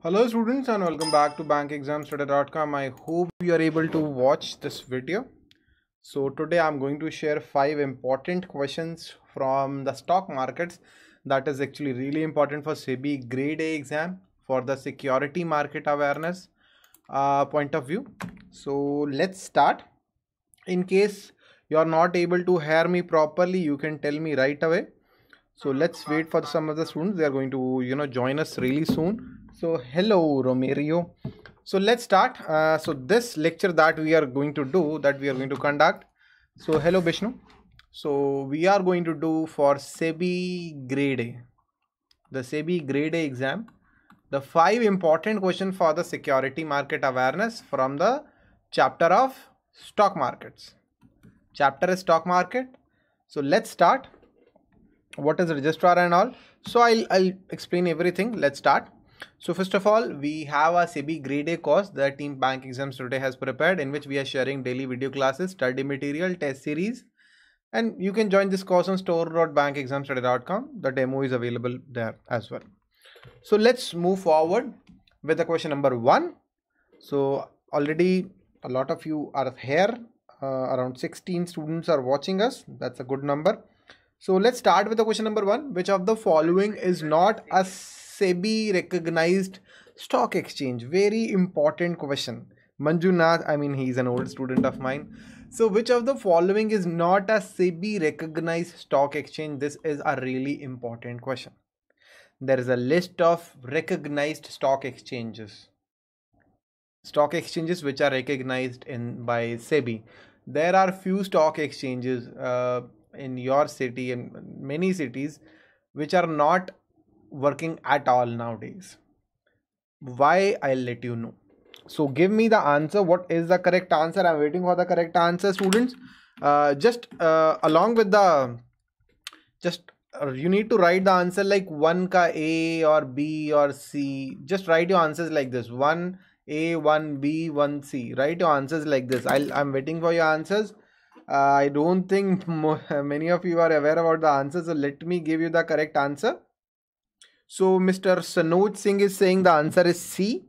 Hello students and welcome back to BankExamsToday.com. I hope you are able to watch this video. So today I'm going to share 5 important questions from the stock markets that is actually really important for SEBI grade A exam for the security market awareness point of view. So let's start. In case you are not able to hear me properly, you can tell me right away. So let's wait for some of the students. They are going to join us really soon. So hello Romerio. So let's start. So this lecture that we are going to conduct. So hello Vishnu. So we are going to do for SEBI grade A, the SEBI grade A exam, the 5 important questions for the security market awareness from the chapter of stock markets. Chapter is stock market. So let's start. What is registrar and all? So I'll explain everything. Let's start. So first of all, we have a SEBI grade A course that Team Bank Exams Today has prepared, in which we are sharing daily video classes, study material, test series, and you can join this course on store.bankexamstoday.com. The demo is available there as well. So let's move forward with the question number 1. So already a lot of you are here. Around 16 students are watching us. That's a good number. So let's start with the question number 1. Which of the following is not a SEBI recognized stock exchange? Very important question. Manjunath, he's an old student of mine. So which of the following is not a SEBI recognized stock exchange? This is a really important question. There is a list of recognized stock exchanges. Stock exchanges which are recognized by SEBI. There are few stock exchanges in your city and many cities which are not working at all nowadays. Why? I'll let you know. So give me the answer. What is the correct answer? I'm waiting for the correct answer, students. Along with the you need to write the answer like 1 ka A or B or C. Just write your answers like this: 1 A, 1 B, 1 C. Write your answers like this. I'm waiting for your answers. I don't think many of you are aware about the answer, so let me give you the correct answer. So Mr. Sanoj Singh is saying the answer is C.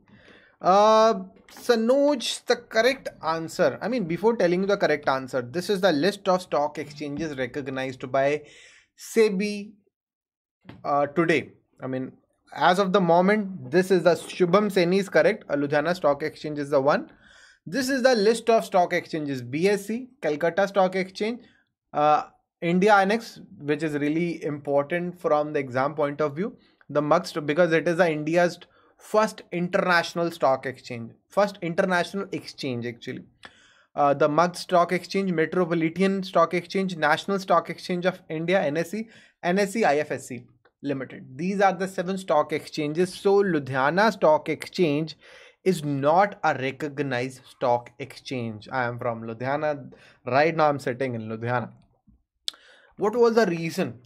Sanoj, the correct answer, before telling you the correct answer, this is the list of stock exchanges recognized by SEBI today. As of the moment, this is the Shubham Seni is correct. Ludhiana Stock Exchange is the one. This is the list of stock exchanges: BSE, Calcutta Stock Exchange, India Annex, which is really important from the exam point of view. The MUX, because it is India's first international stock exchange, first international exchange actually. The MUX Stock Exchange, Metropolitan Stock Exchange, National Stock Exchange of India, NSE, NSE IFSC Limited. These are the 7 stock exchanges. So Ludhiana Stock Exchange is not a recognized stock exchange. I am from Ludhiana. Right now I'm sitting in Ludhiana. What was the reason?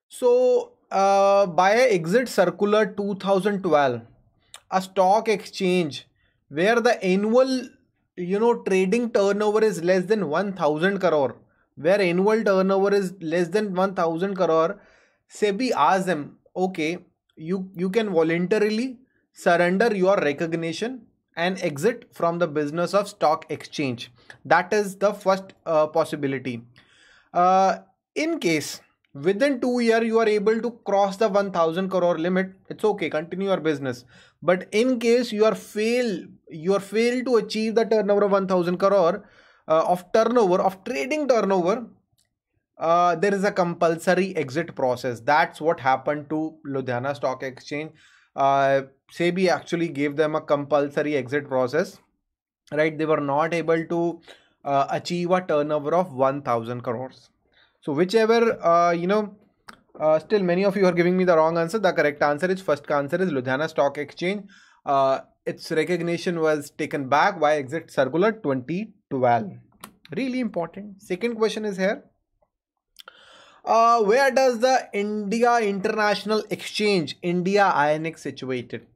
So by exit circular 2012, a stock exchange where the annual trading turnover is less than 1000 crore, where annual turnover is less than 1000 crore, SEBI asked them, okay, you can voluntarily surrender your recognition and exit from the business of stock exchange. That is the first possibility. In case within 2 years you are able to cross the 1000 crore limit, it's okay, continue your business. But in case you are fail to achieve the turnover of 1000 crore of trading turnover, there is a compulsory exit process. That's what happened to Ludhiana Stock Exchange. SEBI actually gave them a compulsory exit process, right? They were not able to achieve a turnover of 1000 crores. So whichever, still many of you are giving me the wrong answer. The correct answer is, first answer is Ludhiana Stock Exchange. Its recognition was taken back by exit circular 2012. Really important. Second question is here. Where does the India International Exchange, India INX, situated?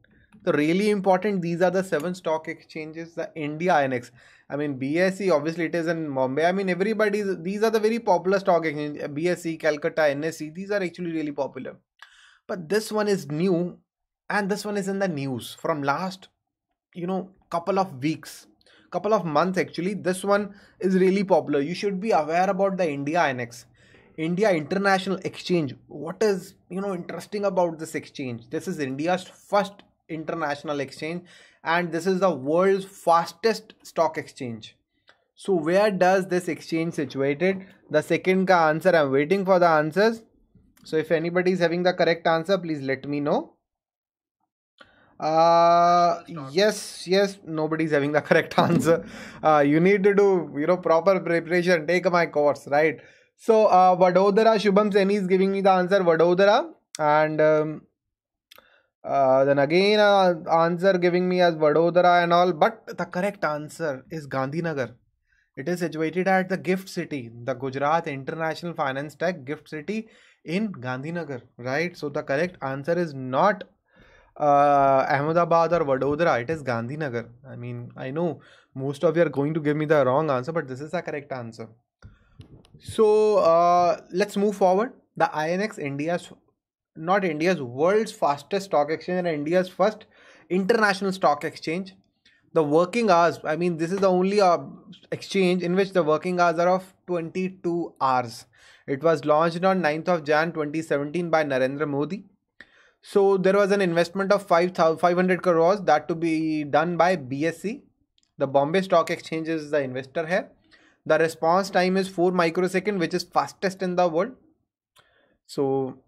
So really important. These are the 7 stock exchanges. The India INX. BSE, obviously it is in Mumbai. Everybody, these are the very popular stock exchanges. BSE, Calcutta, NSE, these are actually really popular. But this one is new. and this one is in the news from last couple of weeks, couple of months actually. This one is really popular. You should be aware about the India INX, India International Exchange. What is interesting about this exchange? This is India's first international exchange, and this is the world's fastest stock exchange. So where does this exchange situated? The second ka answer, I'm waiting for the answers. So if anybody is having the correct answer, please let me know. Yes, nobody's having the correct answer. You need to do proper preparation. Take my course, right? So Vadodara, Shubham Seni is giving me the answer, Vadodara, and then again answer giving me as Vadodara and all, but the correct answer is Gandhinagar. It is situated at the Gift City, the Gujarat International Finance Tech Gift City in Gandhinagar, right? So the correct answer is not Ahmedabad or Vadodara, it is Gandhinagar. I mean, I know most of you are going to give me the wrong answer, but this is the correct answer. So let's move forward. The INX, world's fastest stock exchange and India's first international stock exchange. The working hours, I mean, this is the only exchange in which the working hours are of 22 hours. It was launched on 9th of Jan 2017 by Narendra Modi. So there was an investment of 500 crores that to be done by BSE. The Bombay Stock Exchange is the investor here. The response time is 4 microsecond, which is fastest in the world. So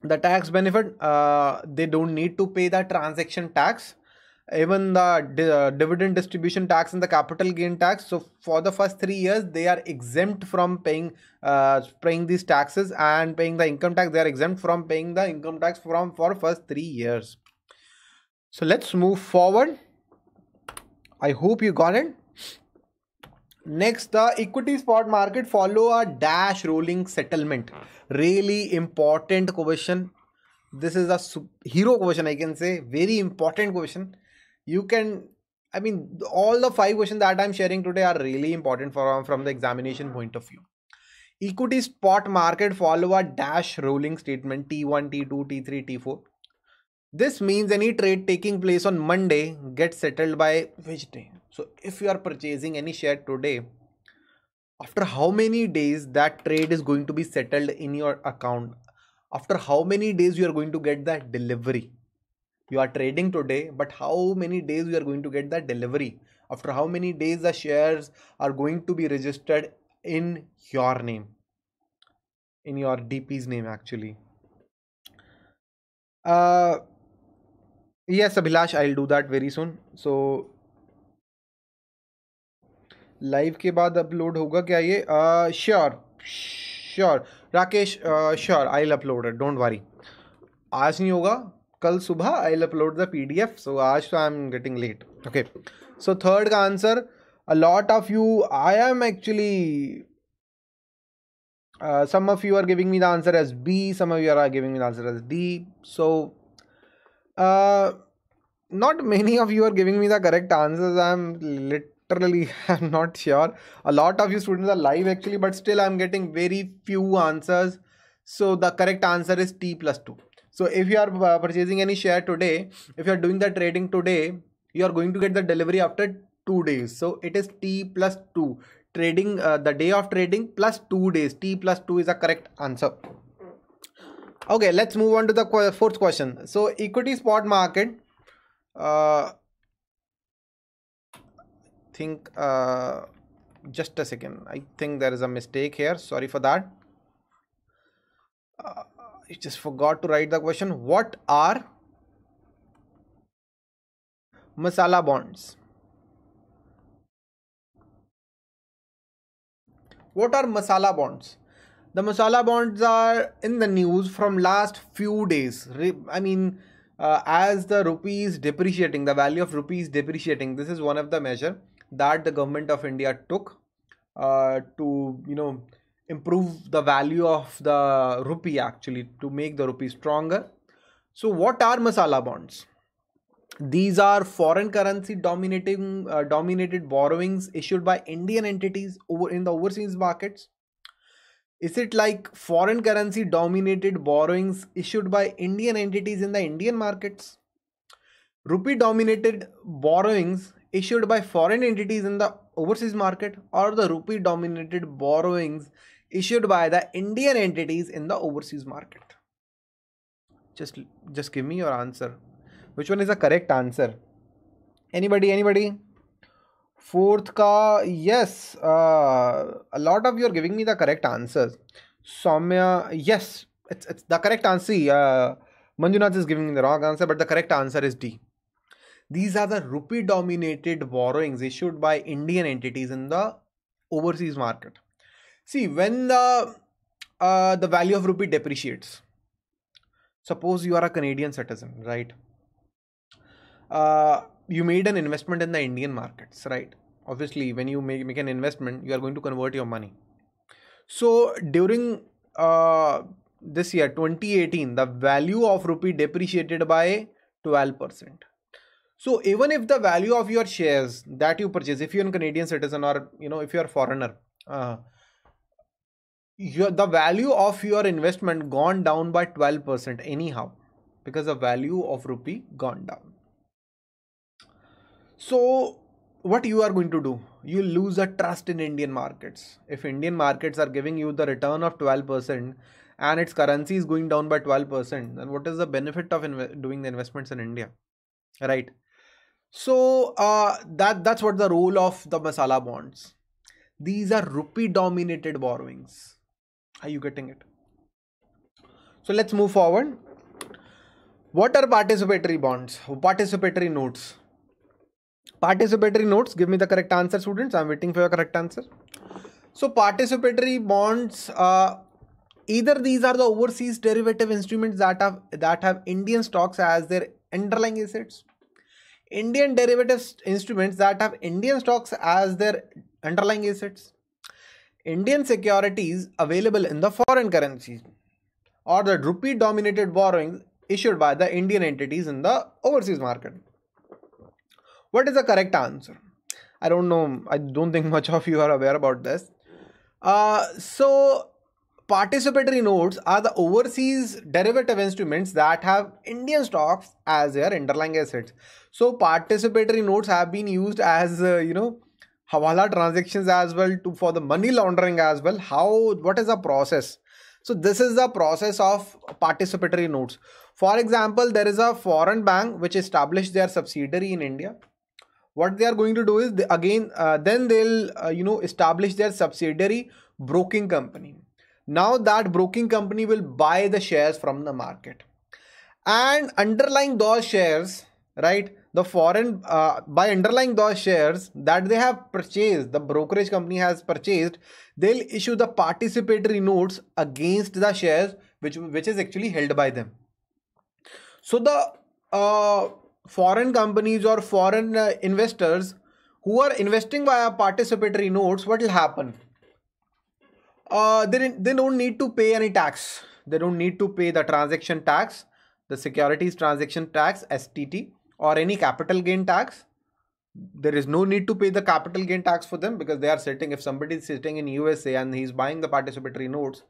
the tax benefit, they don't need to pay the transaction tax, even the dividend distribution tax and the capital gain tax. So for the first 3 years they are exempt from paying these taxes and paying the income tax. They are exempt from paying the income tax for first 3 years. So let's move forward. I hope you got it. Next, the equity spot market follow a dash rolling settlement. Really important question. This is a hero question, I can say. Very important question. All the 5 questions that I'm sharing today are really important from the examination point of view. Equity spot market follow a dash rolling statement, T1, T2, T3, T4. This means any trade taking place on Monday gets settled by which day? So if you are purchasing any share today, after how many days that trade is going to be settled in your account? After how many days you are going to get that delivery? You are trading today, but how many days you are going to get that delivery? After how many days the shares are going to be registered in your name, in your DP's name actually. Yes, Abhilash, I'll do that very soon. So live के बाद upload होगा क्या ये? Sure Rakesh, sure I will upload it, don't worry. आज नहीं होगा, कल सुबह I will upload the PDF. So आज तो I am getting late. Okay, so third का answer, a lot of you, I am actually some of you are giving me the answer as B, some of you are giving me the answer as D. So not many of you are giving me the correct answers. I'm literally I'm not sure. A lot of you students are live actually, but still I'm getting very few answers. So the correct answer is T plus 2. So if you are purchasing any share today, if you are doing the trading today, you are going to get the delivery after 2 days. So it is T plus 2. Trading, the day of trading plus 2 days. T plus 2 is the correct answer. Okay, let's move on to the fourth question. So equity spot market, think just a second, I think there is a mistake here, sorry for that. I just forgot to write the question. What are masala bonds? What are masala bonds? The masala bonds are in the news from last few days. As the rupee is depreciating, the value of rupee is depreciating. This is one of the measure that the government of India took to improve the value of the rupee, actually to make the rupee stronger. So what are masala bonds? These are foreign currency dominated borrowings issued by Indian entities in the overseas markets. Is it like foreign currency dominated borrowings issued by Indian entities in the Indian markets? rupee denominated borrowings issued by foreign entities in the overseas market, or the rupee denominated borrowings issued by the Indian entities in the overseas market? Just give me your answer. Which one is the correct answer? Anybody? Fourth ka, yes, a lot of you are giving me the correct answers. Soumya, yes, it's the correct answer. Manjunath is giving me the wrong answer, but the correct answer is D. These are the rupee dominated borrowings issued by Indian entities in the overseas market. See, when the value of rupee depreciates, suppose you are a Canadian citizen, right? You made an investment in the Indian markets, right? Obviously, when you make an investment, you are going to convert your money. So during this year 2018, the value of rupee depreciated by 12%. So even if the value of your shares that you purchase, if you're a Canadian citizen, or if you're a foreigner, the value of your investment gone down by 12% anyhow, because the value of rupee gone down. So what you are going to do? You lose a trust in Indian markets. If Indian markets are giving you the return of 12% and its currency is going down by 12%, then what is the benefit of doing the investments in India, right? So that's what the role of the masala bonds. These are rupee dominated borrowings. Are you getting it? So let's move forward. What are participatory bonds? Participatory notes. Participatory notes, give me the correct answer, students. I'm waiting for your correct answer. So participatory bonds, either these are the overseas derivative instruments that have Indian stocks as their underlying assets. Indian derivative instruments that have Indian stocks as their underlying assets. Indian securities available in the foreign currencies, or the rupee dominated borrowings issued by the Indian entities in the overseas market. What is the correct answer? I don't know. I don't think much of you are aware about this. So participatory notes are the overseas derivative instruments that have Indian stocks as their underlying assets. So participatory notes have been used as hawala transactions as well, for the money laundering as well. What is the process? So this is the process of participatory notes. For example, there is a foreign bank which established their subsidiary in India. What they are going to do is then they'll establish their subsidiary broking company. Now that broking company will buy the shares from the market, and underlying those shares, right, the foreign by underlying those shares that they have purchased, the brokerage company has purchased, they'll issue the participatory notes against the shares which is actually held by them. So the foreign companies or foreign investors who are investing via participatory notes, what will happen? They don't need to pay any tax. They don't need to pay the transaction tax, the securities transaction tax, STT, or any capital gain tax. There is no need to pay the capital gain tax for them, because they are sitting, if somebody is sitting in USA and he's buying the participatory notes,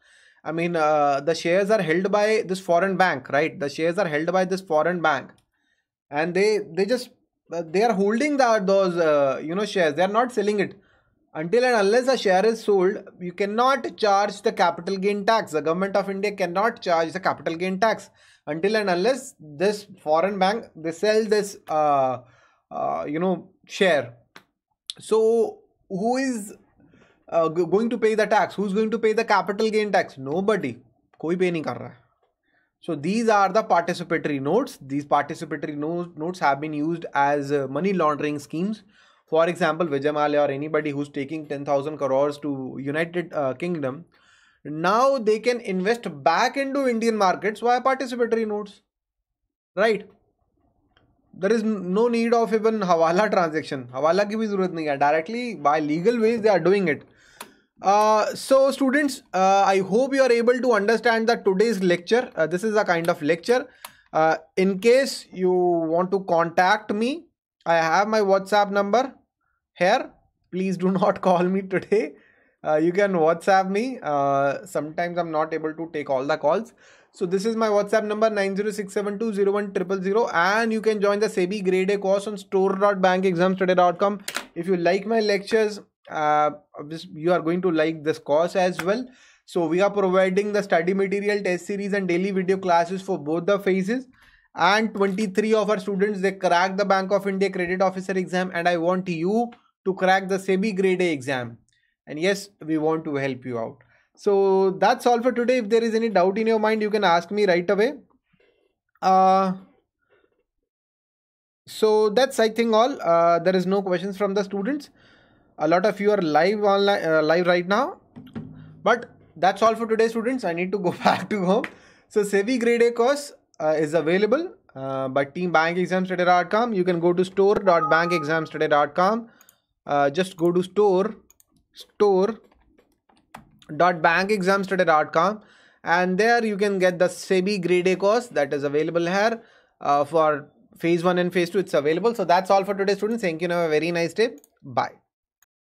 I mean, the shares are held by this foreign bank, right? The shares are held by this foreign bank, and they are holding those shares. They are not selling it. Until and unless a share is sold, you cannot charge the capital gain tax. The government of India cannot charge the capital gain tax until and unless this foreign bank, they sell this share. So who is going to pay the tax? Who's going to pay the capital gain tax? Nobody. Koi pay nahi kar raha hai. So these are the participatory notes. These participatory notes have been used as money laundering schemes. For example, Vijay Mallya or anybody who's taking 10,000 crores to United Kingdom, now they can invest back into Indian markets via participatory notes, right? There is no need of even hawala transaction. Hawala ki bhi zarurat nahi hai. Directly by legal ways they are doing it. So students, I hope you are able to understand that today's lecture. This is a kind of lecture. In case you want to contact me, I have my WhatsApp number here. Please do not call me today. You can WhatsApp me. Sometimes I'm not able to take all the calls. So this is my WhatsApp number 9067201010, and you can join the SEBI Grade A course on store.bankexamstoday.com. If you like my lectures, you are going to like this course as well. So we are providing the study material, test series and daily video classes for both the phases. And 23 of our students, they cracked the Bank of India Credit Officer exam, and I want you to crack the SEBI Grade A exam. And yes, we want to help you out. So that's all for today. If there is any doubt in your mind, you can ask me right away. So that's, I think, all. There is no questions from the students. A lot of you are live online, live right now. But that's all for today, students. I need to go back to home. So SEBI Grade A course is available by team BankExamsToday.com. You can go to store.bankexamstoday.com. Just go to store.bankexamstoday.com, and there you can get the SEBI Grade A course that is available here for phase 1 and phase 2. It's available. So that's all for today, students. Thank you and have a very nice day. Bye.